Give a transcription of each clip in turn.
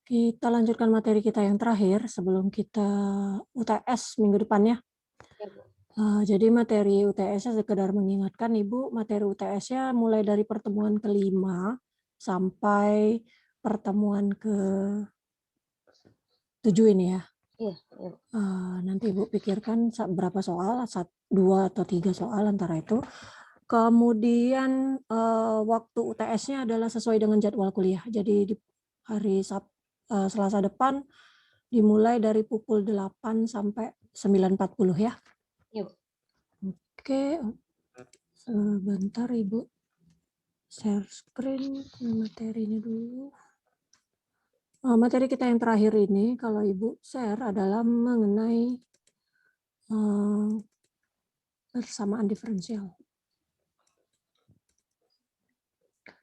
Kita lanjutkan materi kita yang terakhir sebelum kita UTS minggu depan ya. Ya, Bu. Jadi materi UTS-nya sekedar mengingatkan Ibu, materi UTS-nya mulai dari pertemuan ke-5 sampai pertemuan ke-7 ini ya. Iya, iya, Bu. Nanti Ibu pikirkan berapa soal, 2 atau 3 soal antara itu. Kemudian waktu UTS-nya adalah sesuai dengan jadwal kuliah. Jadi di hari Selasa depan dimulai dari pukul 8 sampai 9.40 ya. Iya, Bu. Oke, sebentar Ibu. Share screen materinya dulu. Materi kita yang terakhir ini kalau Ibu share adalah mengenai persamaan diferensial.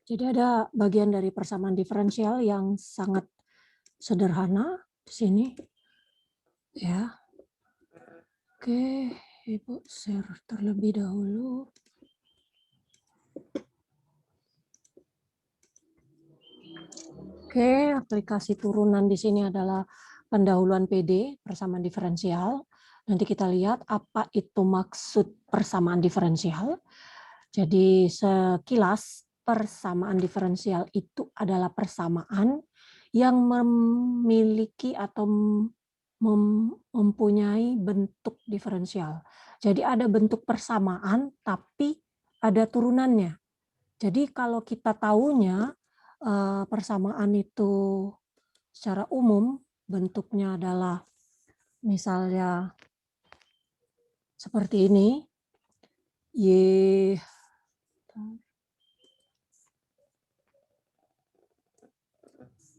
Jadi ada bagian dari persamaan diferensial yang sangat sederhana di sini. Ya. Oke, Ibu share terlebih dahulu. Oke, aplikasi turunan di sini adalah pendahuluan PD, persamaan diferensial. Nanti kita lihat apa itu maksud persamaan diferensial. Jadi sekilas persamaan diferensial itu adalah persamaan yang memiliki atau mempunyai bentuk diferensial. Jadi ada bentuk persamaan tapi ada turunannya. Jadi kalau kita tahunya persamaan itu secara umum bentuknya adalah misalnya seperti ini, Y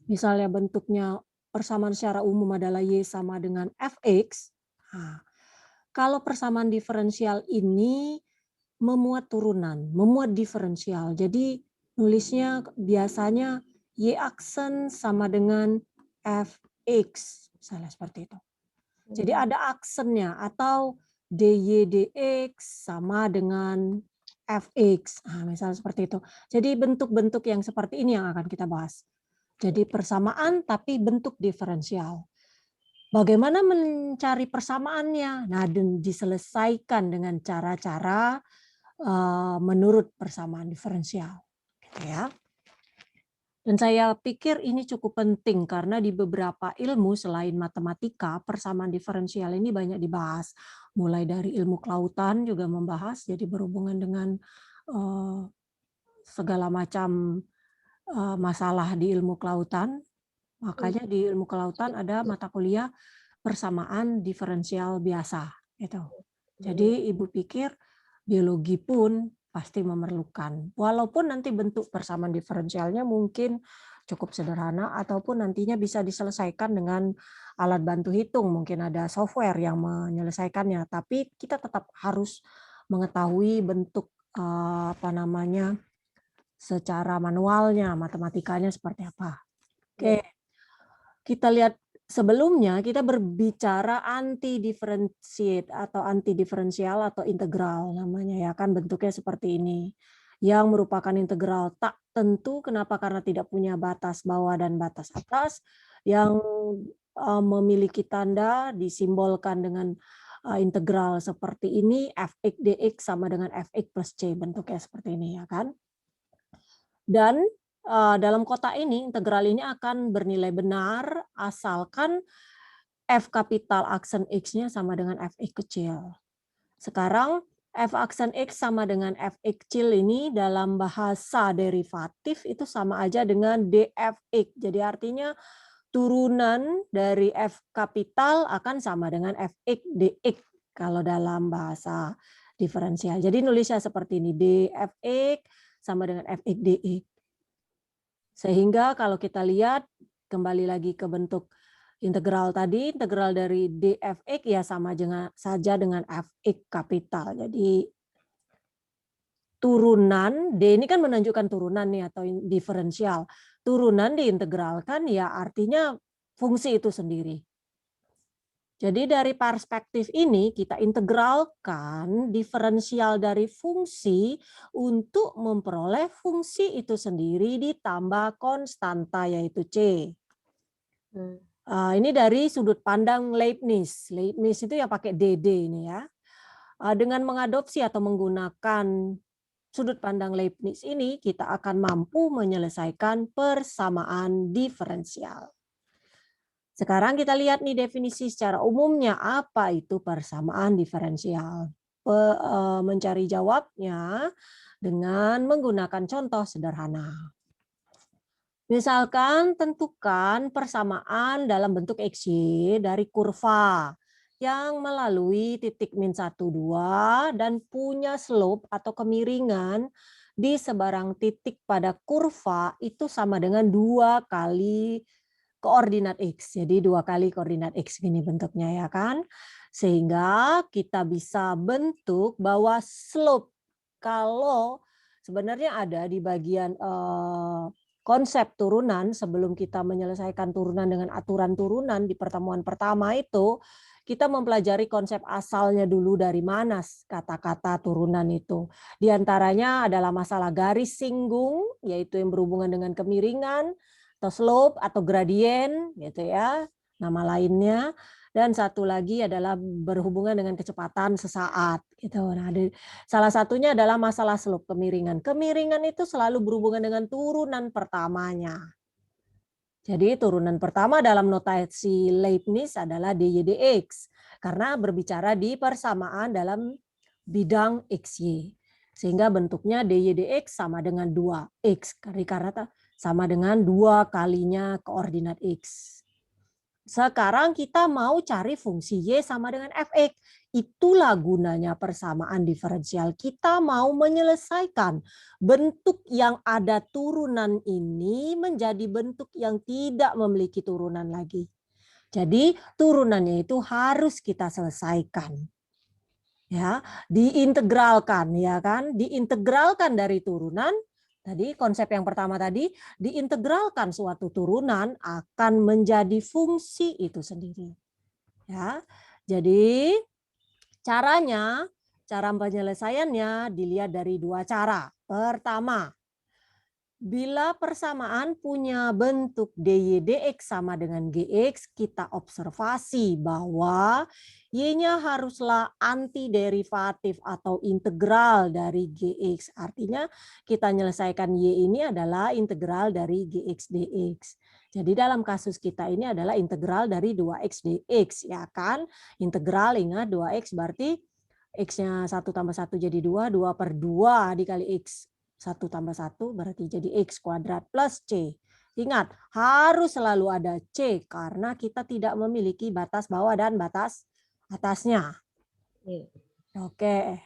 misalnya bentuknya persamaan secara umum adalah Y sama dengan Fx. Nah, kalau persamaan diferensial ini memuat turunan, memuat diferensial. Jadi nulisnya biasanya Y aksen sama dengan Fx, misalnya seperti itu. Jadi ada aksennya atau dy dx sama dengan fx. Nah, misalnya seperti itu. Jadi bentuk-bentuk yang seperti ini yang akan kita bahas. Jadi persamaan tapi bentuk diferensial. Bagaimana mencari persamaannya? Nah, diselesaikan dengan cara-cara menurut persamaan diferensial. Gitu ya. Dan saya pikir ini cukup penting karena di beberapa ilmu selain matematika, persamaan diferensial ini banyak dibahas. Mulai dari ilmu kelautan juga membahas, jadi berhubungan dengan segala macam masalah di ilmu kelautan. Makanya di ilmu kelautan ada mata kuliah persamaan diferensial biasa. Gitu. Jadi Ibu pikir biologi pun pasti memerlukan. Walaupun nanti bentuk persamaan diferensialnya mungkin cukup sederhana ataupun nantinya bisa diselesaikan dengan alat bantu hitung. Mungkin ada software yang menyelesaikannya, tapi kita tetap harus mengetahui bentuk apa namanya secara manualnya, matematikanya seperti apa. Oke, kita lihat sebelumnya kita berbicara anti differentiate atau anti diferensial atau integral namanya ya kan bentuknya seperti ini. Yang merupakan integral tak tentu kenapa karena tidak punya batas bawah dan batas atas yang memiliki tanda disimbolkan dengan integral seperti ini fx dx sama dengan fx plus c bentuknya seperti ini ya kan. Dan dalam kotak ini, integral ini akan bernilai benar asalkan F kapital aksen X-nya sama dengan Fx kecil. Sekarang F aksen X sama dengan Fx kecil ini dalam bahasa derivatif itu sama aja dengan dfx. Jadi artinya turunan dari F kapital akan sama dengan Fx dx kalau dalam bahasa diferensial. Jadi nulisnya seperti ini, dfx sama dengan Fx dx. Sehingga kalau kita lihat kembali lagi ke bentuk integral tadi, integral dari dfx ya sama saja dengan fx kapital. Jadi turunan, D ini kan menunjukkan turunan nih atau diferensial. Turunan diintegralkan ya artinya fungsi itu sendiri. Jadi dari perspektif ini kita integralkan diferensial dari fungsi untuk memperoleh fungsi itu sendiri ditambah konstanta yaitu C. Hmm. Ini dari sudut pandang Leibniz. Leibniz itu yang pakai DD ini ya. Dengan mengadopsi atau menggunakan sudut pandang Leibniz ini, kita akan mampu menyelesaikan persamaan diferensial. Sekarang kita lihat nih definisi secara umumnya apa itu persamaan diferensial. Mencari jawabnya dengan menggunakan contoh sederhana. Misalkan tentukan persamaan dalam bentuk XY dari kurva yang melalui titik min 1, 2 dan punya slope atau kemiringan di sebarang titik pada kurva itu sama dengan 2 kali koordinat X. Jadi 2 kali koordinat X gini bentuknya ya kan. Sehingga kita bisa bentuk bahwa slope kalau sebenarnya ada di bagian konsep turunan sebelum kita menyelesaikan turunan dengan aturan turunan di pertemuan pertama itu kita mempelajari konsep asalnya dulu dari mana kata-kata turunan itu. Di antaranya adalah masalah garis singgung yaitu yang berhubungan dengan kemiringan atau slope atau gradien gitu ya, nama lainnya. Dan satu lagi adalah berhubungan dengan kecepatan sesaat gitu. Nah, salah satunya adalah masalah slope kemiringan. Kemiringan itu selalu berhubungan dengan turunan pertamanya. Jadi turunan pertama dalam notasi Leibniz adalah dydx karena berbicara di persamaan dalam bidang XY. Sehingga bentuknya dydx sama dengan 2x karena sama dengan 2 kalinya koordinat X. Sekarang kita mau cari fungsi Y sama dengan fx. Itulah gunanya persamaan diferensial. Kita mau menyelesaikan bentuk yang ada turunan ini menjadi bentuk yang tidak memiliki turunan lagi. Jadi turunannya itu harus kita selesaikan. Ya, diintegralkan ya kan? Diintegralkan dari turunan. Tadi konsep yang pertama tadi, diintegralkan suatu turunan akan menjadi fungsi itu sendiri. Ya. Jadi caranya, cara penyelesaiannya dilihat dari 2 cara. Pertama, bila persamaan punya bentuk dy dx sama dengan gx, kita observasi bahwa y-nya haruslah antiderivatif atau integral dari gx. Artinya kita menyelesaikan y ini adalah integral dari gx dx. Jadi dalam kasus kita ini adalah integral dari 2x dx, ya kan? Integral ingat 2x berarti x-nya 1 tambah 1 jadi 2, 2 per 2 dikali x. 1 tambah 1 berarti jadi X kuadrat plus C. Ingat, harus selalu ada C karena kita tidak memiliki batas bawah dan batas atasnya. Oke.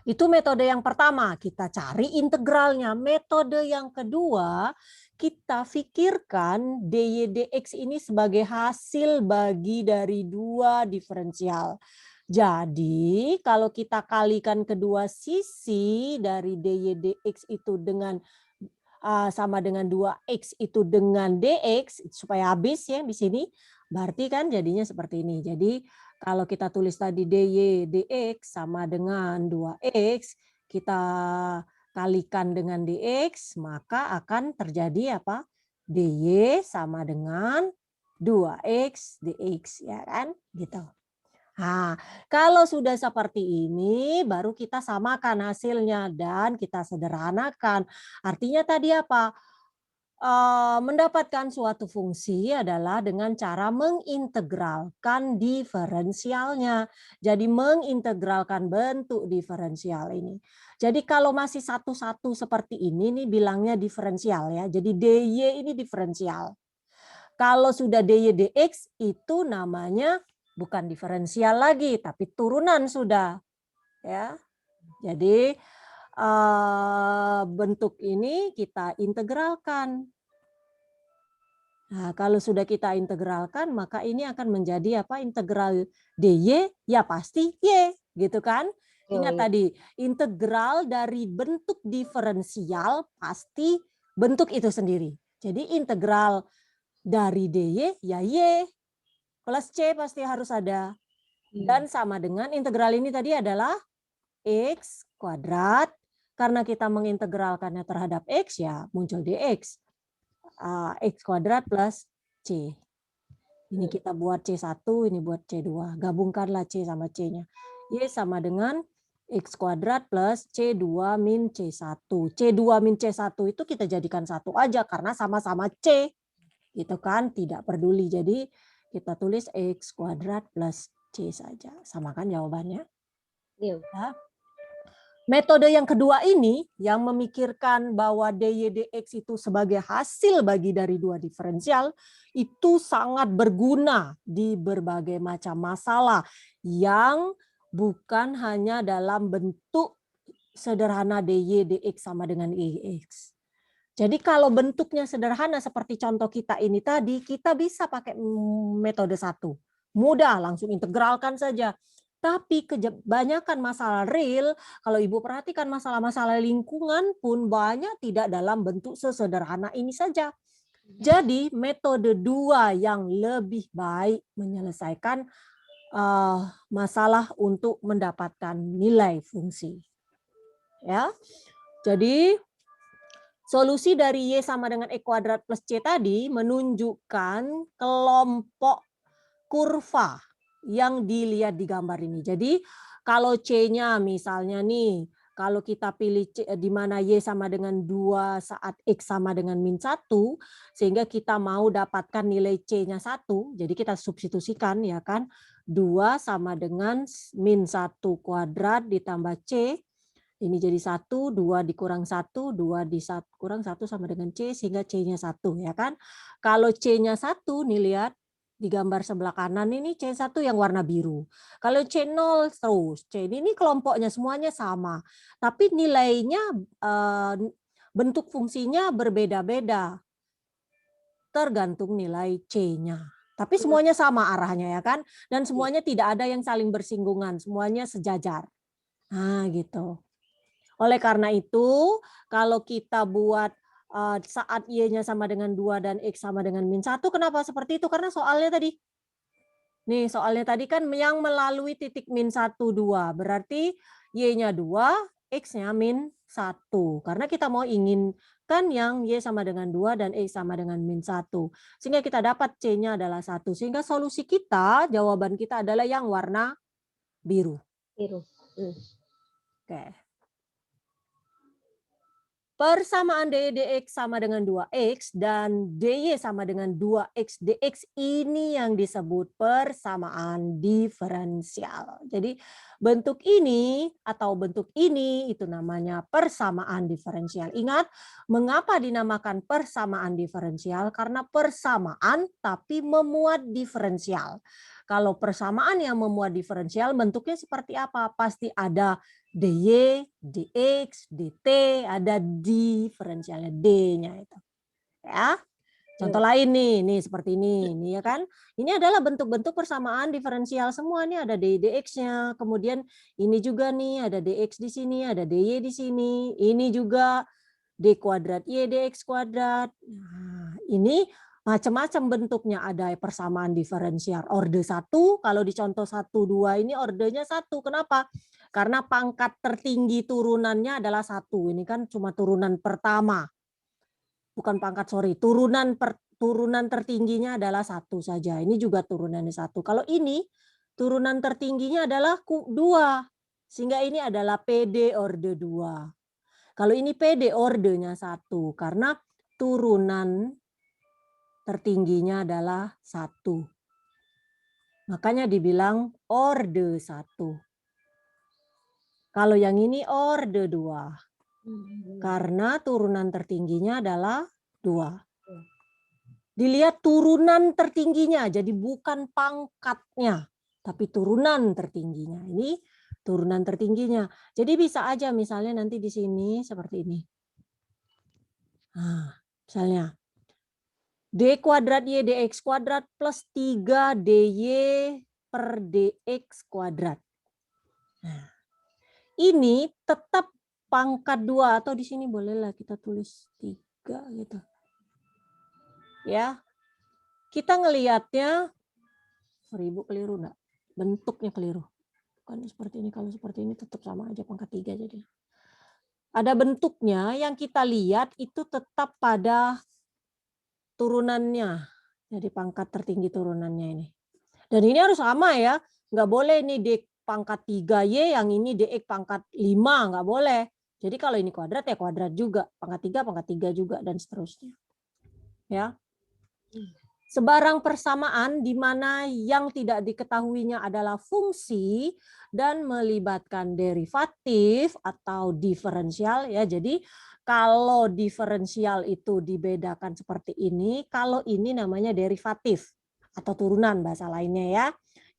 Itu metode yang pertama, kita cari integralnya. Metode yang kedua, kita pikirkan dy dx ini sebagai hasil bagi dari 2 diferensial. Jadi kalau kita kalikan kedua sisi dari dy dx itu dengan sama dengan 2x itu dengan dx supaya habis ya di sini, berarti kan jadinya seperti ini. Jadi kalau kita tulis tadi dy dx sama dengan 2x, kita kalikan dengan dx, maka akan terjadi apa? dy sama dengan 2x dx ya kan? Gitu. Nah, kalau sudah seperti ini, baru kita samakan hasilnya dan kita sederhanakan. Artinya tadi apa? Mendapatkan suatu fungsi adalah dengan cara mengintegralkan diferensialnya. Jadi mengintegralkan bentuk diferensial ini. Jadi kalau masih satu-satu seperti ini, nih bilangnya diferensial ya. Jadi dy ini diferensial. Kalau sudah dy dx itu namanya bukan diferensial lagi, tapi turunan sudah. Ya, jadi bentuk ini kita integralkan. Nah, kalau sudah kita integralkan, maka ini akan menjadi apa? Integral dy ya pasti y, gitu kan? Ingat tadi, integral dari bentuk diferensial pasti bentuk itu sendiri. Jadi integral dari dy ya y plus C pasti harus ada. Dan sama dengan integral ini tadi adalah X kuadrat. Karena kita mengintegralkannya terhadap X, ya muncul dx. X kuadrat plus C. Ini kita buat C1, ini buat C2. Gabungkanlah C sama C-nya. Y sama dengan X kuadrat plus C2 min C1. C2 min C1 itu kita jadikan satu aja karena sama-sama C. Gitu kan, tidak peduli. Jadi kita tulis X kuadrat plus C saja. Sama kan jawabannya? Iya. Ya. Metode yang kedua ini yang memikirkan bahwa dy dx itu sebagai hasil bagi dari dua diferensial itu sangat berguna di berbagai macam masalah yang bukan hanya dalam bentuk sederhana dy dx sama dengan ex. Jadi kalau bentuknya sederhana seperti contoh kita ini tadi, kita bisa pakai metode satu. Mudah, langsung integralkan saja. Tapi kebanyakan masalah real, kalau Ibu perhatikan masalah-masalah lingkungan pun banyak tidak dalam bentuk sesederhana ini saja. Jadi metode dua yang lebih baik menyelesaikan masalah untuk mendapatkan nilai fungsi. Ya, jadi solusi dari Y sama dengan E kuadrat plus C tadi menunjukkan kelompok kurva yang dilihat di gambar ini. Jadi kalau C-nya misalnya nih, kalau kita pilih C, di mana Y sama dengan 2 saat X sama dengan min 1, sehingga kita mau dapatkan nilai C-nya 1, jadi kita substitusikan ya kan, 2 sama dengan min 1 kuadrat ditambah C, ini jadi 1, 2 dikurang 1, 2 kurang 1 sama dengan C, sehingga C-nya 1 ya kan. Kalau C-nya 1 nih lihat, di gambar sebelah kanan ini C1 yang warna biru. Kalau C0 terus, C ini kelompoknya semuanya sama. Tapi nilainya, bentuk fungsinya berbeda-beda. Tergantung nilai C-nya. Tapi semuanya sama arahnya ya kan. Dan semuanya tidak ada yang saling bersinggungan, semuanya sejajar. Nah gitu. Oleh karena itu, kalau kita buat saat Y-nya sama dengan 2 dan X sama dengan min 1, kenapa seperti itu? Karena soalnya tadi. Nih, soalnya tadi kan yang melalui titik min 1, 2. Berarti Y-nya 2, X-nya min 1. Karena kita mau inginkan yang Y sama dengan 2 dan X sama dengan min 1. Sehingga kita dapat C-nya adalah 1. Sehingga solusi kita, jawaban kita adalah yang warna biru. Biru. Oke. Persamaan dy dx sama dengan 2x dan dy sama dengan 2x dx ini yang disebut persamaan diferensial. Jadi bentuk ini atau bentuk ini itu namanya persamaan diferensial. Ingat, mengapa dinamakan persamaan diferensial? Karena persamaan tapi memuat diferensial. Kalau persamaan yang memuat diferensial bentuknya seperti apa? Pasti ada dy, dx, dt, ada diferensialnya d-nya itu. Ya. Contoh lain nih seperti ini ya kan. Ini adalah bentuk-bentuk persamaan diferensial semua nih, ada dy dx-nya. Kemudian ini juga nih ada dx di sini, ada dy di sini. Ini juga d kuadrat y dx kuadrat. Nah, ini macam-macam bentuknya, ada persamaan diferensial orde 1, kalau di contoh 1, 2 ini ordenya 1. Kenapa? Karena pangkat tertinggi turunannya adalah 1. Ini kan cuma turunan pertama. Bukan pangkat, sorry. Turunan tertingginya adalah 1 saja. Ini juga turunannya 1. Kalau ini turunan tertingginya adalah 2. Sehingga ini adalah PD orde 2. Kalau ini PD ordenya 1 karena turunan tertingginya adalah 1. Makanya dibilang orde 1. Kalau yang ini orde 2. Karena turunan tertingginya adalah 2. Dilihat turunan tertingginya, jadi bukan pangkatnya, tapi turunan tertingginya. Ini turunan tertingginya. Jadi bisa aja misalnya nanti di sini seperti ini. Nah, misalnya d kuadrat y dx kuadrat plus 3 dy per dx kuadrat. Nah, ini tetap pangkat 2 atau di sini bolehlah kita tulis 3 gitu. Ya. Kita ngelihatnya 1000 keliru enggak? Bentuknya keliru. Bukan seperti ini, kalau seperti ini tetap sama aja pangkat 3 jadi. Ada bentuknya yang kita lihat itu tetap pada turunannya. Jadi pangkat tertinggi turunannya ini. Dan ini harus sama ya, nggak boleh ini D pangkat 3Y, yang ini DX pangkat 5, nggak boleh. Jadi kalau ini kuadrat ya kuadrat juga, pangkat 3 juga, dan seterusnya. Ya. Sebarang persamaan di mana yang tidak diketahuinya adalah fungsi dan melibatkan derivatif atau diferensial ya. Jadi kalau diferensial itu dibedakan seperti ini, kalau ini namanya derivatif atau turunan bahasa lainnya ya.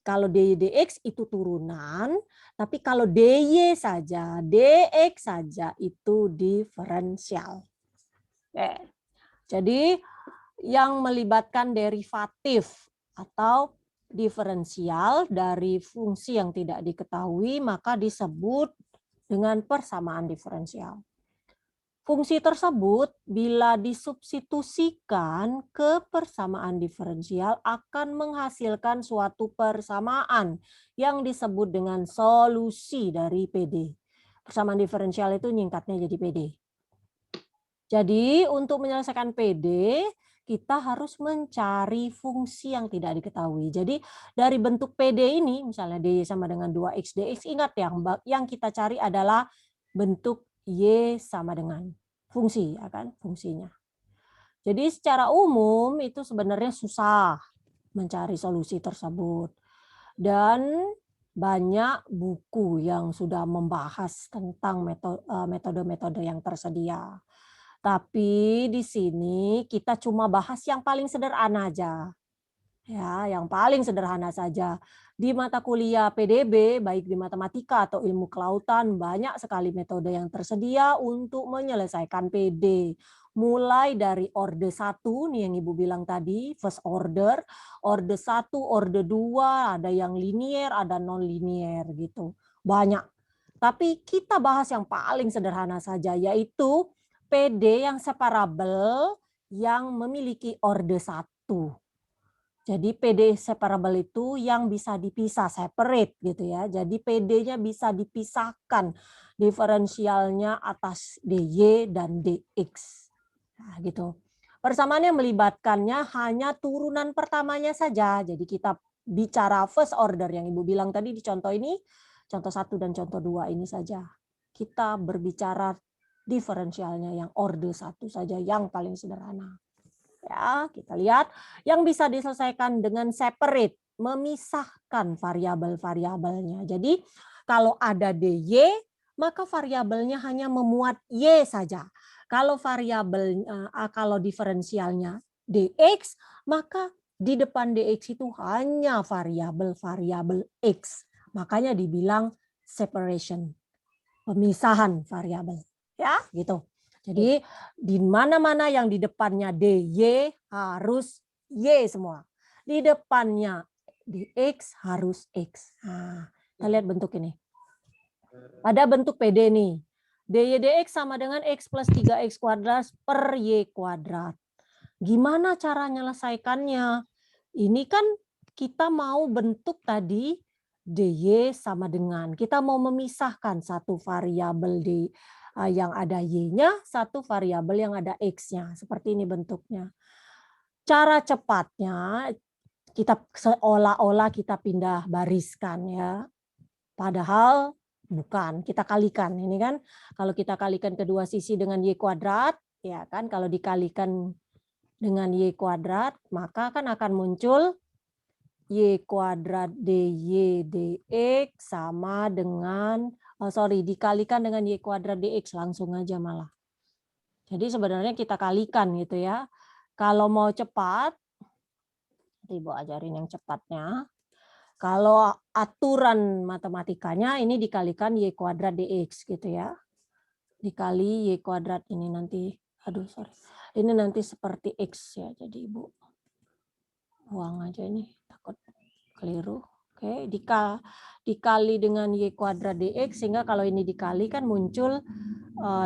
Kalau dy dx itu turunan, tapi kalau dy saja, dx saja itu diferensial. Oke. Jadi yang melibatkan derivatif atau diferensial dari fungsi yang tidak diketahui maka disebut dengan persamaan diferensial. Fungsi tersebut bila disubstitusikan ke persamaan diferensial akan menghasilkan suatu persamaan yang disebut dengan solusi dari PD. Persamaan diferensial itu nyingkatnya jadi PD. Jadi untuk menyelesaikan PD, kita harus mencari fungsi yang tidak diketahui. Jadi dari bentuk PD ini, misalnya DY sama dengan 2X dx, ingat yang kita cari adalah bentuk Y sama dengan fungsi, ya kan? Fungsinya. Jadi secara umum itu sebenarnya susah mencari solusi tersebut. Dan banyak buku yang sudah membahas tentang metode-metode yang tersedia. Tapi di sini kita cuma bahas yang paling sederhana aja. Ya, yang paling sederhana saja. Di mata kuliah PDB, baik di matematika atau ilmu kelautan, banyak sekali metode yang tersedia untuk menyelesaikan PD. Mulai dari orde 1, nih yang Ibu bilang tadi, first order, orde 1, orde 2, ada yang linier, ada non-linier gitu. Banyak. Tapi kita bahas yang paling sederhana saja, yaitu PD yang separabel yang memiliki orde 1. Jadi PD separable itu yang bisa dipisah, separate gitu ya. Jadi PD-nya bisa dipisahkan, diferensialnya atas DY dan DX. Nah, gitu. Persamaan yang melibatkannya hanya turunan pertamanya saja. Jadi kita bicara first order yang Ibu bilang tadi di contoh ini, contoh 1 dan contoh 2 ini saja. Kita berbicara diferensialnya yang orde 1 saja, yang paling sederhana. Ya, kita lihat yang bisa diselesaikan dengan separate, memisahkan variabel-variabelnya. Jadi kalau ada DY, maka variabelnya hanya memuat Y saja. Kalau kalau diferensialnya DX, maka di depan DX itu hanya variabel-variabel X. Makanya dibilang separation, pemisahan variabel. Ya, gitu. Jadi di mana-mana yang di depannya DY harus Y semua. Di depannya DX harus X. Nah, kita lihat bentuk ini. Ada bentuk PD nih. DY DX sama dengan X plus 3X kuadrat per Y kuadrat. Gimana cara menyelesaikannya? Ini kan kita mau bentuk tadi DY sama dengan. Kita mau memisahkan satu variabel yang ada Y-nya, satu variabel yang ada X-nya. Seperti ini bentuknya. Cara cepatnya kita seolah-olah kita pindah bariskan ya. Padahal bukan, kita kalikan. Ini kan kalau kita kalikan kedua sisi dengan Y kuadrat, ya kan kalau dikalikan dengan Y kuadrat, maka kan akan muncul Y kuadrat DY DX sama dengan, dikalikan dengan Y kuadrat DX langsung aja malah. Jadi sebenarnya kita kalikan gitu ya. Kalau mau cepat, nanti Ibu ajarin yang cepatnya. Kalau aturan matematikanya ini dikalikan Y kuadrat DX gitu ya. Dikali Y kuadrat ini nanti, ini nanti seperti X ya, jadi Ibu buang aja ini, takut keliru. Oke, dikali dengan Y kuadrat DX, sehingga kalau ini dikali kan muncul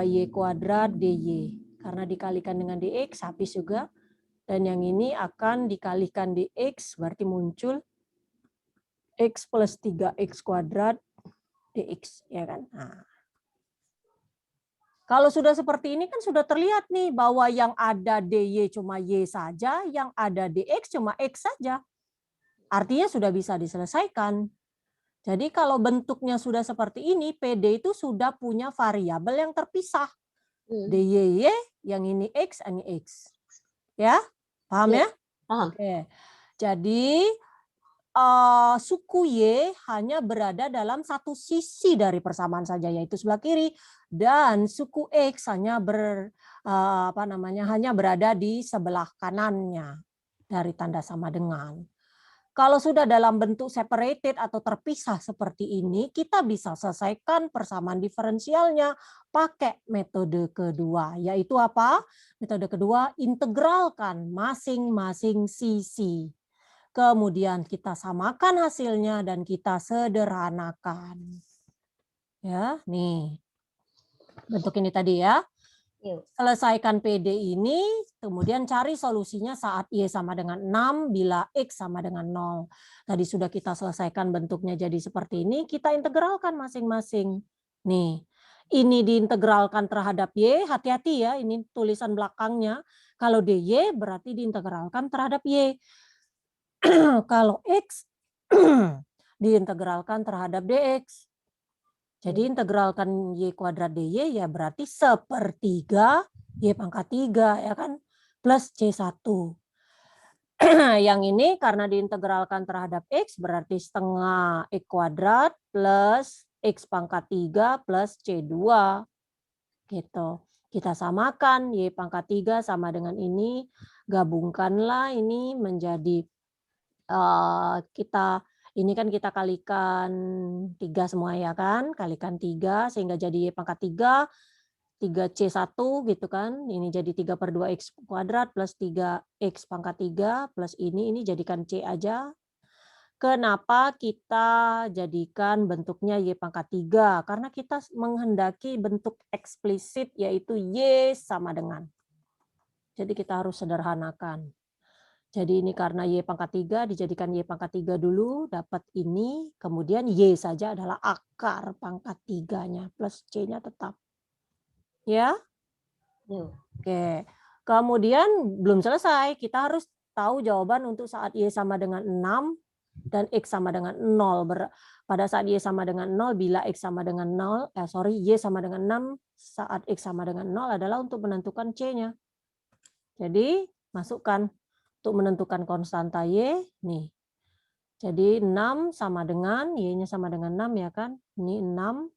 Y kuadrat DY. Karena dikalikan dengan DX, habis juga. Dan yang ini akan dikalikan DX, berarti muncul X plus 3X kuadrat dx, ya kan? Nah, kalau sudah seperti ini kan sudah terlihat nih bahwa yang ada dy cuma y saja, yang ada dx cuma x saja. Artinya sudah bisa diselesaikan. Jadi kalau bentuknya sudah seperti ini, PD itu sudah punya variabel yang terpisah. DY, yang ini X, ini X. Ya, paham ya? Paham. Oke. Jadi suku Y hanya berada dalam satu sisi dari persamaan saja, yaitu sebelah kiri, dan suku X hanya hanya berada di sebelah kanannya dari tanda sama dengan. Kalau sudah dalam bentuk separated atau terpisah seperti ini, kita bisa selesaikan persamaan diferensialnya pakai metode kedua, yaitu apa? Metode kedua, integralkan masing-masing sisi. Kemudian kita samakan hasilnya dan kita sederhanakan. Ya, nih. Bentuk ini tadi ya. Selesaikan PD ini, kemudian cari solusinya saat Y sama dengan 6 bila X sama dengan 0. Tadi sudah kita selesaikan bentuknya jadi seperti ini, kita integralkan masing-masing. Nih, ini diintegralkan terhadap Y, hati-hati ya, ini tulisan belakangnya. Kalau DY berarti diintegralkan terhadap Y. Kalau X diintegralkan terhadap DX. Jadi integralkan Y kuadrat DY ya berarti sepertiga Y pangkat 3 ya kan plus C1. Yang ini karena diintegralkan terhadap X berarti setengah X kuadrat plus X pangkat 3 plus C2. Gitu. Kita samakan Y pangkat 3 sama dengan ini. Gabungkanlah ini menjadi ini kan kita kalikan 3 semua ya kan, kalikan 3 sehingga jadi Y pangkat 3, 3C1 gitu kan, ini jadi 3/2X kuadrat plus 3X pangkat 3 plus ini jadikan C aja. Kenapa kita jadikan bentuknya Y pangkat 3? Karena kita menghendaki bentuk eksplisit yaitu Y sama dengan. Jadi kita harus sederhanakan. Jadi ini karena Y pangkat 3 dijadikan Y pangkat 3 dulu, dapat ini, kemudian Y saja adalah akar pangkat 3-nya, plus C-nya tetap. Ya? Oke. Kemudian belum selesai, kita harus tahu jawaban untuk saat Y sama dengan 6 dan X sama dengan 0. Pada saat Y sama dengan 0, bila X sama dengan 0, Y sama dengan 6, saat X sama dengan 0 adalah untuk menentukan C-nya. Jadi masukkan. Untuk menentukan konstanta Y, nih. Jadi 6 sama dengan, Y-nya sama dengan 6 ya kan. Ini 6,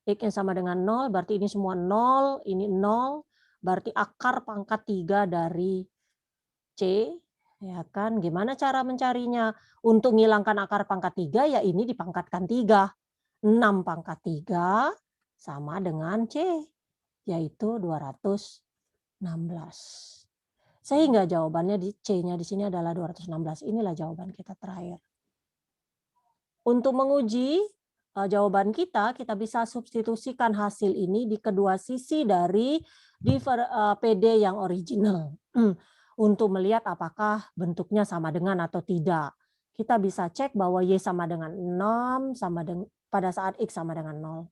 X-nya sama dengan 0, berarti ini semua 0, ini 0, berarti akar pangkat 3 dari C, ya kan. Gimana cara mencarinya? Untuk menghilangkan akar pangkat 3, ya ini dipangkatkan 3. 6 pangkat 3 sama dengan C, yaitu 216. Sehingga jawabannya di C-nya di sini adalah 216. Inilah jawaban kita terakhir. Untuk menguji jawaban kita bisa substitusikan hasil ini di kedua sisi dari PD yang original. Untuk melihat apakah bentuknya sama dengan atau tidak. Kita bisa cek bahwa Y sama dengan 6 pada saat X sama dengan 0.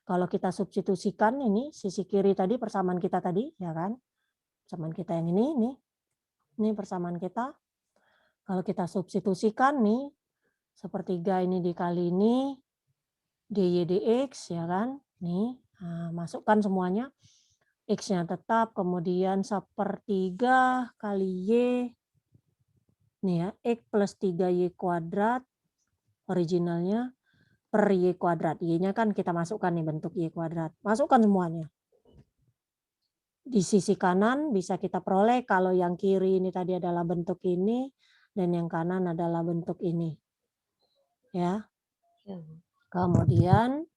Kalau kita substitusikan ini sisi kiri tadi persamaan kita tadi, ya kan? Persamaan kita yang ini persamaan kita. Kalau kita substitusikan nih, sepertiga ini dikali ini, dy dx ya kan, nih, nah, masukkan semuanya, x-nya tetap, kemudian sepertiga kali y, nih ya, x plus 3y kuadrat, originalnya, per y kuadrat, y-nya kan kita masukkan nih bentuk y kuadrat, masukkan semuanya. Di sisi kanan bisa kita peroleh kalau yang kiri ini tadi adalah bentuk ini dan yang kanan adalah bentuk ini. Ya. Kemudian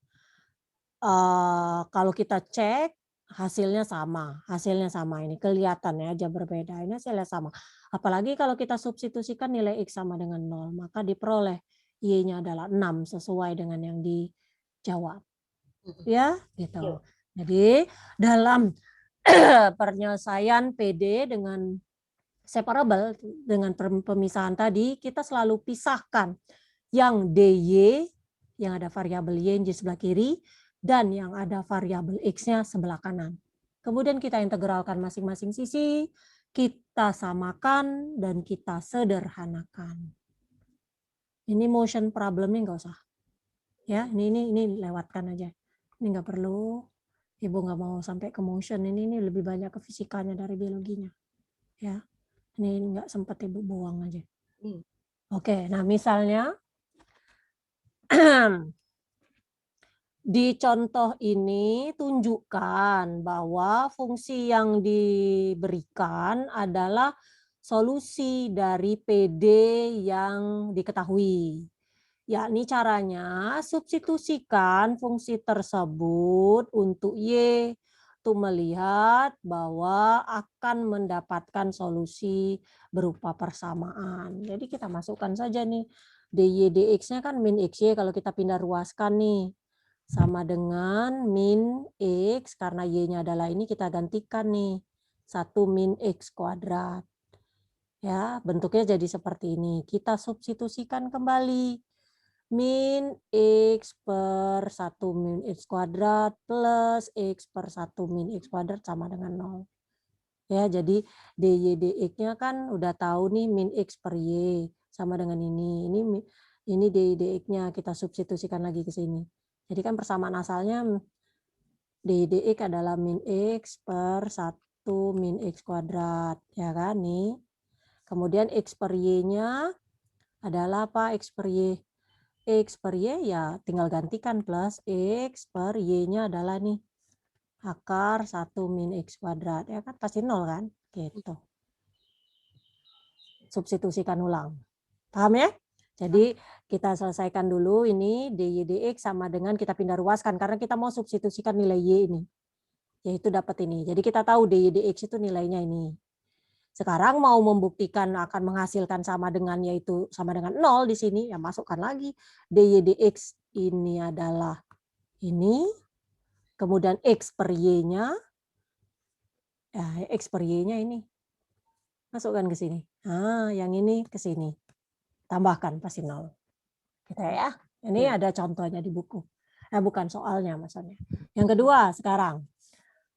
kalau kita cek hasilnya sama ini kelihatan ya aja berbeda. Ini hasilnya sama. Apalagi kalau kita substitusikan nilai X sama dengan 0, maka diperoleh Y-nya adalah 6 sesuai dengan yang dijawab. Ya, gitu. Jadi dalam penyelesaian PD dengan separable dengan pemisahan tadi kita selalu pisahkan yang dy, yang ada variabel y di sebelah kiri, dan yang ada variabel x-nya sebelah kanan. Kemudian kita integralkan masing-masing sisi, kita samakan, dan kita sederhanakan. Ini motion problemnya nggak usah. Ya, ini lewatkan aja. Ini nggak perlu. Ibu nggak mau sampai ke motion. Ini lebih banyak ke fisikanya dari biologinya. Ya, ini nggak sempat ibu buang aja. Oke, nah misalnya di contoh ini tunjukkan bahwa fungsi yang diberikan adalah solusi dari PD yang diketahui. Yakni caranya substitusikan fungsi tersebut untuk Y untuk melihat bahwa akan mendapatkan solusi berupa persamaan. Jadi kita masukkan saja nih dy dx-nya kan min xy, kalau kita pindah ruaskan nih sama dengan min x, karena y-nya adalah ini kita gantikan nih 1 min x kuadrat. Ya, bentuknya jadi seperti ini. Kita substitusikan kembali. Min x per 1 min x kuadrat plus x per 1 min x kuadrat sama dengan 0. Ya, jadi dy dx-nya kan udah tahu nih min x per y sama dengan ini. Ini dy dx-nya kita substitusikan lagi ke sini. Jadi kan persamaan asalnya dy dx adalah min x per 1 min x kuadrat, ya kan nih. Kemudian x per y-nya adalah apa? X per y. X per y ya tinggal gantikan plus x per y-nya adalah nih akar 1 min x kuadrat. Ya kan pasti 0 kan? Gitu. Substitusikan ulang. Paham ya? Jadi kita selesaikan dulu ini dy dx sama dengan kita pindah ruaskan karena kita mau substitusikan nilai y ini. Yaitu dapat ini. Jadi kita tahu dy dx itu nilainya ini. Sekarang mau membuktikan akan menghasilkan sama dengan yaitu sama dengan 0 di sini, ya masukkan lagi dy dx ini adalah ini, kemudian x per y-nya, ya x per y-nya ini. Masukkan ke sini. Nah, yang ini ke sini. Tambahkan pasti 0. Gitu ya. Ini ada contohnya di buku. Bukan soalnya maksudnya. Yang kedua sekarang.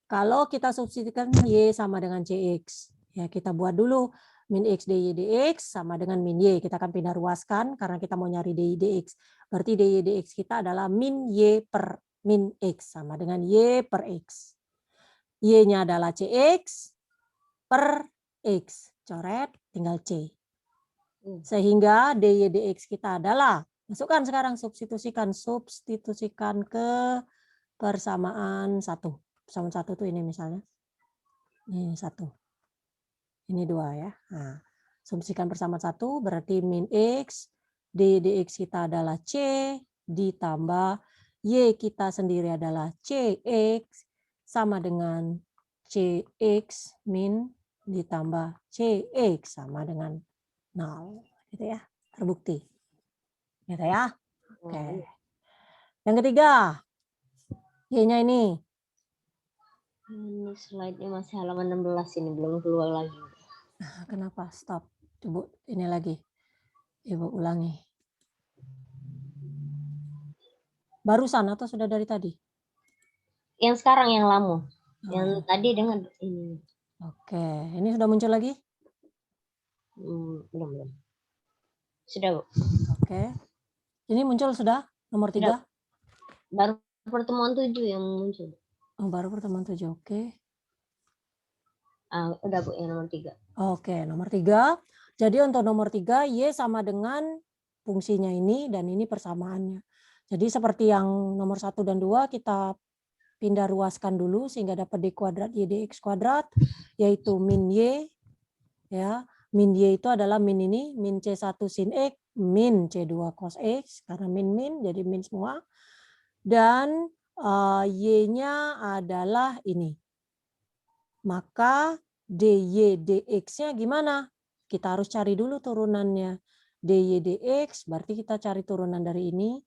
Kalau kita substitusikan y sama dengan cx, ya kita buat dulu min x dy dx sama dengan min y. Kita akan pindah ruaskan karena kita mau nyari dy dx. Berarti dy dx kita adalah min y per min x sama dengan y per x. Y-nya adalah cx per x. Coret, tinggal c. Sehingga dy dx kita adalah, masukkan sekarang substitusikan ke persamaan 1. Persamaan 1 tuh ini misalnya. Ini 1. Ini 2 ya. Nah, substitusikan persamaan 1 berarti min x, dy dx kita adalah c, ditambah y kita sendiri adalah cx, sama dengan cx min ditambah cx sama dengan 0. Gitu ya, terbukti. Gitu ya. Oke. Yang ketiga, y-nya ini. Ini slide-nya masih halaman 16 ini, belum keluar lagi. Kenapa? Stop. Coba ini lagi. Ibu ulangi. Barusan atau sudah dari tadi? Yang sekarang yang lama. Yang tadi dengan ini. Oke, ini sudah muncul lagi? Belum. Sudah, Bu. Oke. Ini muncul sudah nomor 3? Baru pertemuan 7 yang muncul. Oh, baru pertemuan 7. Oke. Udah, Bu, yang nomor 3. Oke, nomor 3. Jadi untuk nomor 3, Y sama dengan fungsinya ini dan ini persamaannya. Jadi seperti yang nomor 1 dan 2 kita pindah ruaskan dulu sehingga dapat D kuadrat Y dx kuadrat, yaitu min Y. Ya, min Y itu adalah min ini, min C1 sin X, min C2 cos X, karena min jadi min semua. Dan Y-nya adalah ini. Maka dy dx-nya gimana? Kita harus cari dulu turunannya. Dy dx berarti kita cari turunan dari ini.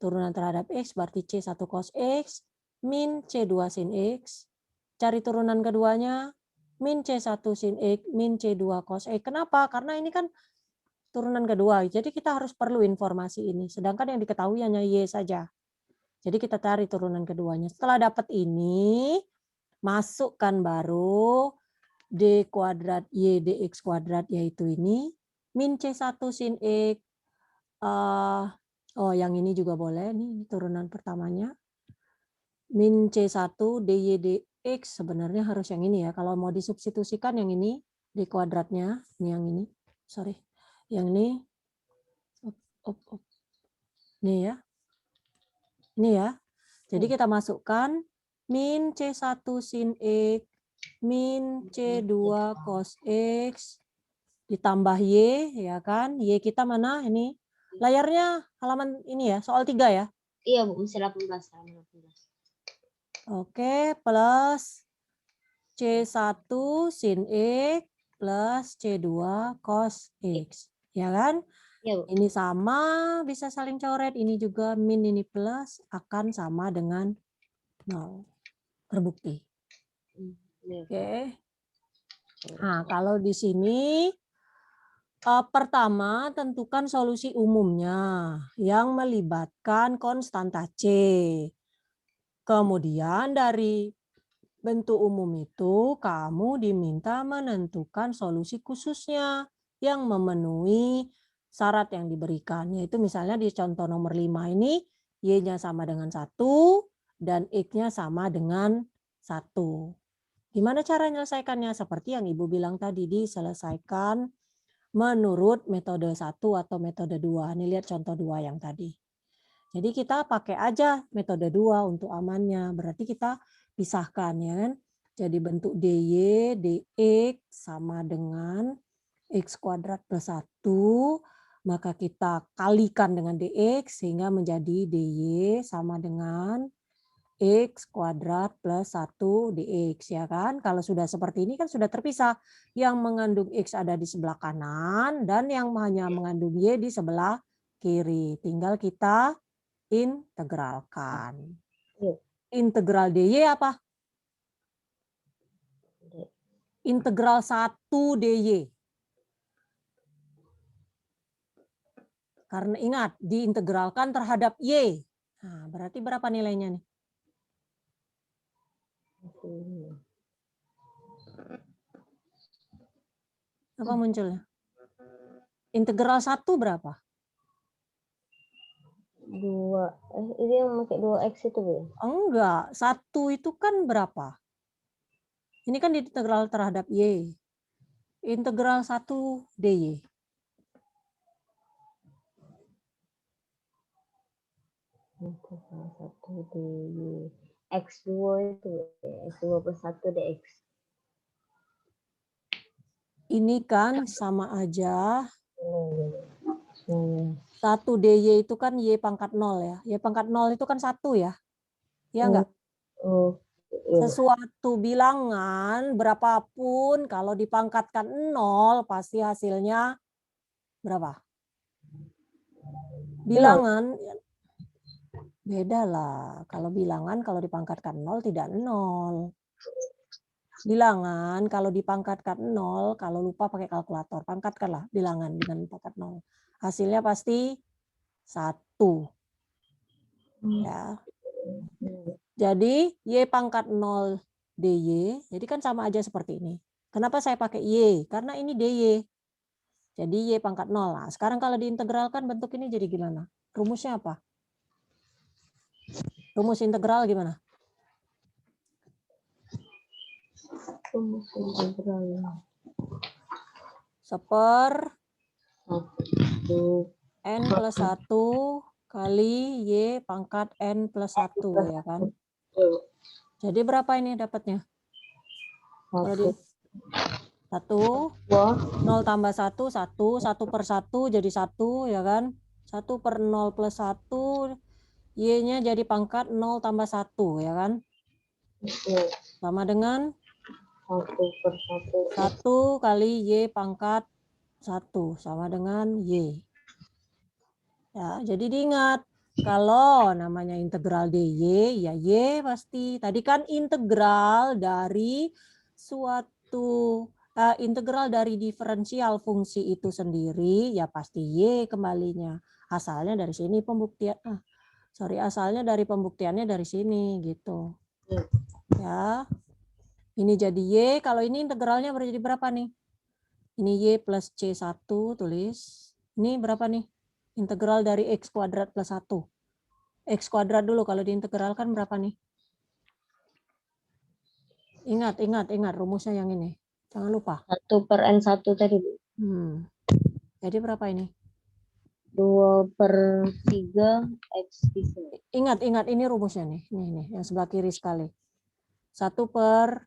Turunan terhadap x berarti C1 cos X min C2 sin X. Cari turunan keduanya min C1 sin X min C2 cos X. Kenapa? Karena ini kan turunan kedua. Jadi kita harus perlu informasi ini. Sedangkan yang diketahui hanya Y saja. Jadi kita cari turunan keduanya. Setelah dapat ini, masukkan baru D kuadrat Y dx kuadrat, yaitu ini. Min C1 sin X. Oh, yang ini juga boleh. Ini turunan pertamanya. Min C1 dy dx, sebenarnya harus yang ini ya. Kalau mau disubstitusikan yang ini, D kuadratnya. Ini yang ini. Sorry. Yang ini. Ini ya. Ini ya. Jadi kita masukkan min C1 sin X, min C2 cos X, ditambah Y, ya kan? Y kita mana ini? Layarnya halaman ini ya, soal 3 ya? Iya, Bu, masih 18. Halaman 18. Oke, plus C1 sin X plus C2 cos X. Ya kan? Iya, Bu. Ini sama, bisa saling coret. Ini juga min, ini plus, akan sama dengan 0. Terbukti. Iya. Oke. Nah, kalau di sini pertama tentukan solusi umumnya yang melibatkan konstanta C. Kemudian dari bentuk umum itu kamu diminta menentukan solusi khususnya yang memenuhi syarat yang diberikan. Yaitu misalnya di contoh nomor 5 ini Y-nya sama dengan 1 dan X-nya sama dengan 1. Gimana cara menyelesaikannya? Seperti yang Ibu bilang tadi, diselesaikan menurut metode 1 atau metode 2. Ini lihat contoh 2 yang tadi. Jadi kita pakai aja metode 2 untuk amannya. Berarti kita pisahkan ya kan. Jadi bentuk dy dx sama dengan x kuadrat plus 1. Maka kita kalikan dengan dx sehingga menjadi dy sama dengan X kuadrat plus 1 dx ya kan. Kalau sudah seperti ini kan sudah terpisah. Yang mengandung X ada di sebelah kanan dan yang hanya mengandung Y di sebelah kiri. Tinggal kita integralkan. Integral dy apa? Integral 1 dy. Karena ingat, diintegralkan terhadap Y. Nah, berarti berapa nilainya nih? Apa munculnya? Integral 1 berapa? 2. Ini yang pakai 2x itu, Bu? Enggak, 1 itu kan berapa? Ini kan integral terhadap Y. Integral 1 dy. Integral 1 dy. X2 itu, X2 plus 1 dx. Ini kan sama aja. 1 dy itu kan Y pangkat 0 ya. Y pangkat 0 itu kan 1 ya. Ya enggak? Oh, iya. Sesuatu bilangan berapapun kalau dipangkatkan 0 pasti hasilnya berapa? Bilangan beda lah. Kalau bilangan kalau dipangkatkan 0 tidak 0. Bilangan kalau dipangkatkan 0, kalau lupa pakai kalkulator, pangkatkanlah bilangan dengan pangkat 0. Hasilnya pasti 1. Ya. Jadi Y pangkat 0 dy, jadi kan sama aja seperti ini. Kenapa saya pakai Y? Karena ini dy. Jadi Y pangkat 0. Nah, sekarang kalau diintegralkan bentuk ini jadi gimana? Rumusnya apa? Rumus integral gimana? Rumus integral Seper 1 n plus 1 kali Y pangkat n plus 1 ya kan? Jadi berapa ini dapatnya? Kalau di 1, 0 tambah 1, 1, 1 per 1 jadi 1 ya kan? 1 per 0 plus 1, Y-nya jadi pangkat 0 tambah 1 ya kan? Sama dengan 1 kali Y pangkat 1 sama dengan Y. Ya, jadi diingat, kalau namanya integral dy, ya Y pasti. Tadi kan integral dari suatu integral dari diferensial fungsi itu sendiri ya pasti Y kembalinya. Asalnya dari sini pembuktian. Asalnya dari pembuktiannya dari sini gitu. Ya. Ini jadi Y, kalau ini integralnya jadi berapa nih? Ini Y plus C1 tulis. Ini berapa nih? Integral dari X kuadrat plus 1. X kuadrat dulu kalau diintegralkan berapa nih? Ingat rumusnya yang ini. Jangan lupa. 1/N1 tadi, Bu. Jadi berapa ini? 2/3 X3. Ingat ini rumusnya nih. Nih yang sebelah kiri sekali. 1/2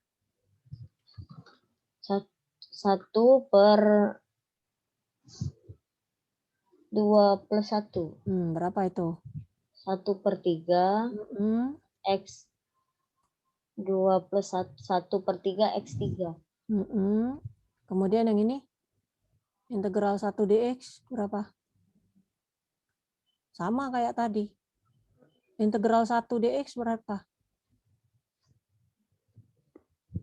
plus 1. Berapa itu? 1/3 X 2 plus 1/3 X3. Kemudian yang ini? Integral 1 dx berapa? Sama kayak tadi. Integral 1 dx berapa?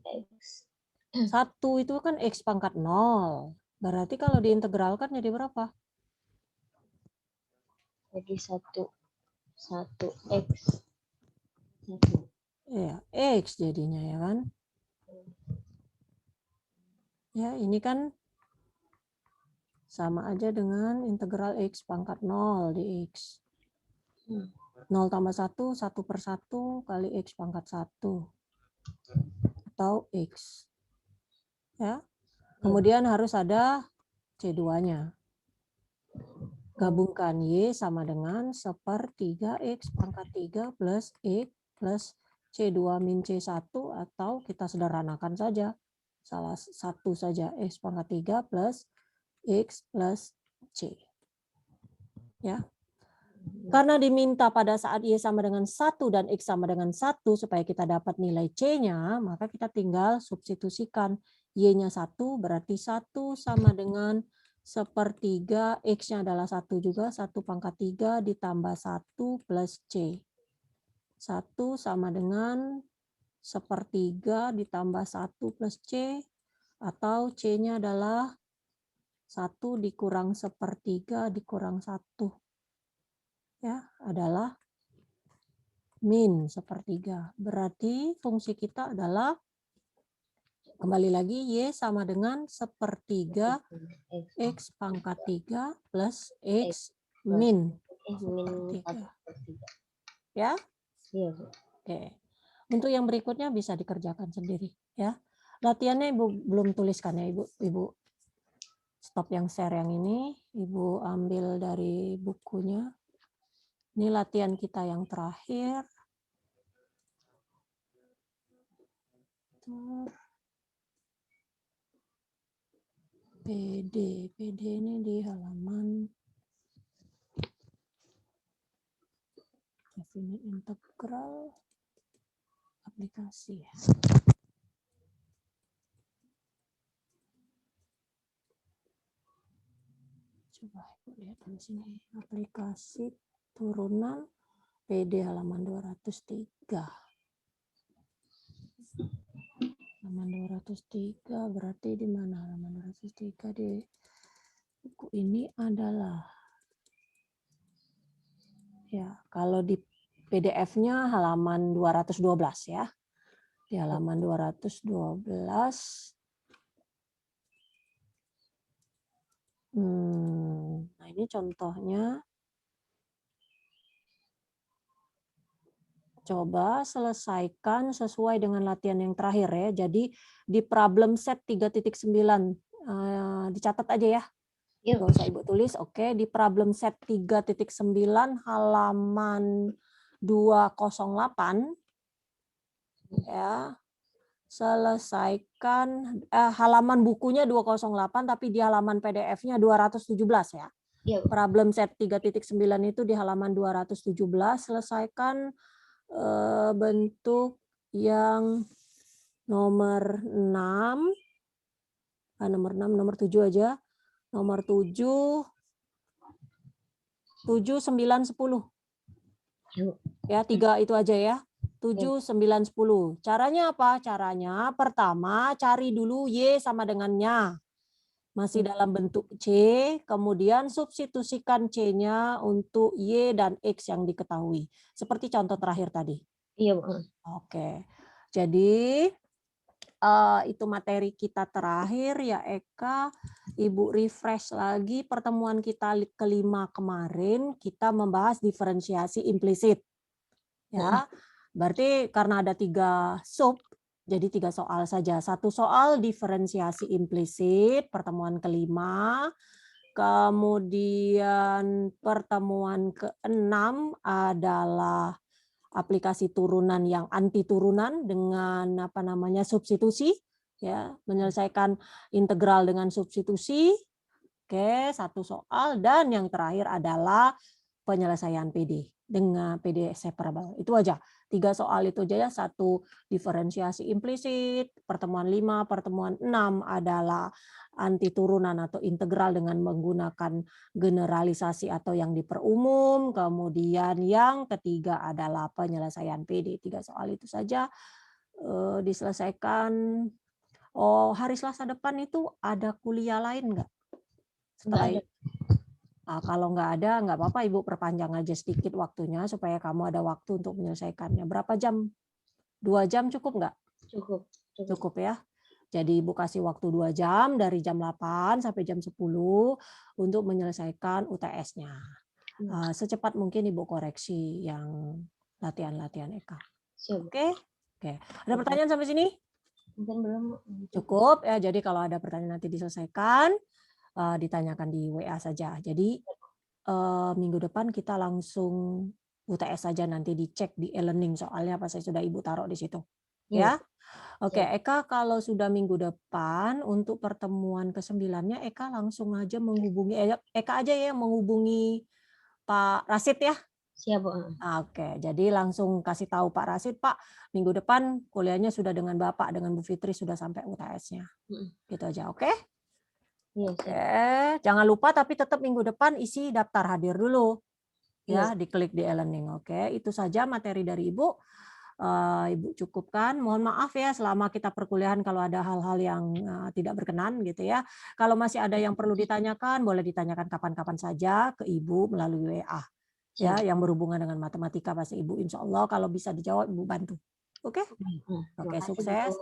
X. 1 itu kan X pangkat 0. Berarti kalau diintegralkan jadi berapa? Jadi 1 X. Ya, X jadinya ya kan? Ya, ini kan sama aja dengan integral X pangkat 0 dx. 0 tambah 1, 1/1 kali X pangkat 1. Atau X. Ya. Kemudian harus ada C2-nya. Gabungkan Y sama dengan 1/3 X pangkat 3 plus X plus C2 min C1 atau kita sederhanakan saja. Salah satu saja X pangkat 3 plus X plus C. Ya. Karena diminta pada saat Y sama dengan 1 dan X sama dengan 1 supaya kita dapat nilai C-nya, maka kita tinggal substitusikan. Y-nya 1 berarti 1 sama dengan 1/3, X-nya adalah 1 juga, 1/3 ditambah 1 plus C. 1 sama dengan 1/3 ditambah 1 plus C, atau C-nya adalah 1 dikurang 1/3 dikurang 1. Ya, adalah min 1/3. Berarti fungsi kita adalah, kembali lagi, Y sama dengan 1/3 X pangkat 3 plus X min 1/3. Ya? Iya, Bu. Oke. Untuk yang berikutnya bisa dikerjakan sendiri. Ya. Latihannya Ibu belum tuliskan ya, Ibu. Stop yang share yang ini. Ibu ambil dari bukunya. Ini latihan kita yang terakhir. PD ini di halaman definite integral aplikasi. Coba Ibu lihat di sini, aplikasi turunan PD halaman 203. Halaman 203 berarti di mana halaman 203 di buku ini adalah, ya, kalau di PDF-nya halaman 212 ya. Di halaman 212. Nah, ini contohnya. Coba selesaikan sesuai dengan latihan yang terakhir ya. Jadi di problem set 3.9 dicatat aja ya. Nggak usah Ibu tulis. Oke, di problem set 3.9 halaman 208 ya. Selesaikan halaman bukunya 208 tapi di halaman PDF-nya 217 ya. Problem set 3.9 itu di halaman 217. Selesaikan bentuk yang nomor 6, nomor 7 aja, nomor 7, 9, 10. Ya, 3 itu aja ya. 7, 9, 10. Caranya apa? Caranya pertama cari dulu Y sama dengannya. Masih dalam bentuk C, kemudian substitusikan C-nya untuk Y dan X yang diketahui. Seperti contoh terakhir tadi. Iya, Bu. Oke. Jadi itu materi kita terakhir ya Eka. Ibu refresh lagi pertemuan kita kelima kemarin, kita membahas diferensiasi implisit. Ya, berarti karena ada 3 sub, jadi 3 soal saja. 1 soal diferensiasi implisit, pertemuan kelima. Kemudian pertemuan keenam adalah aplikasi turunan yang anti turunan dengan apa namanya substitusi, ya, menyelesaikan integral dengan substitusi. Oke, 1 soal, dan yang terakhir adalah penyelesaian PD dengan PD separable. Itu aja. 3 soal itu aja ya. 1 diferensiasi implisit, pertemuan 5, pertemuan 6 adalah anti turunan atau integral dengan menggunakan generalisasi atau yang diperumum. Kemudian yang ketiga adalah penyelesaian PD. 3 soal itu saja diselesaikan. Oh, hari Selasa depan itu ada kuliah lain nggak? Setelah kalau nggak ada, nggak apa-apa Ibu perpanjang aja sedikit waktunya supaya kamu ada waktu untuk menyelesaikannya. Berapa jam? 2 jam cukup nggak? Cukup. Cukup ya. Jadi Ibu kasih waktu 2 jam dari jam 8 sampai jam 10 untuk menyelesaikan UTS-nya. Secepat mungkin Ibu koreksi yang latihan-latihan Eka. Oke? Oke. Ada pertanyaan sampai sini? Mungkin belum. Cukup ya. Jadi kalau ada pertanyaan nanti diselesaikan, ditanyakan di WA saja. Jadi minggu depan kita langsung UTS saja, nanti dicek di e-learning soalnya apa saya sudah Ibu taruh di situ. Ya. Oke, Eka kalau sudah minggu depan untuk pertemuan ke-9-nya Eka langsung aja menghubungi Eka aja ya menghubungi Pak Rasid ya. Siap, Bu. Oke, jadi langsung kasih tahu Pak Rasid, Pak, minggu depan kuliahnya sudah dengan Bapak, dengan Bu Fitri sudah sampai UTS-nya. Gitu aja, oke? Iya, Oke, jangan lupa tapi tetap minggu depan isi daftar hadir dulu. Ya, diklik di e-learning. Oke, itu saja materi dari Ibu. Ibu cukupkan. Mohon maaf ya selama kita perkuliahan kalau ada hal-hal yang tidak berkenan gitu ya. Kalau masih ada yang perlu ditanyakan, boleh ditanyakan kapan-kapan saja ke Ibu melalui WA. Ya, yang berhubungan dengan matematika pasti Ibu insya Allah kalau bisa dijawab Ibu bantu. Oke? Oke, sukses.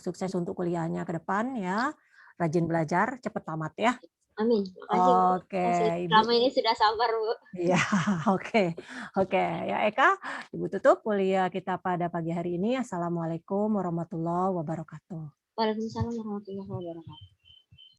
Sukses untuk kuliahnya ke depan ya. Rajin belajar, cepat tamat ya. Amin. Makasih, Bu. Oke, Ibu. Selama ini sudah sabar, Bu. Iya, oke. Oke, ya Eka, Ibu tutup kuliah kita pada pagi hari ini. Assalamualaikum warahmatullahi wabarakatuh. Waalaikumsalam warahmatullahi wabarakatuh.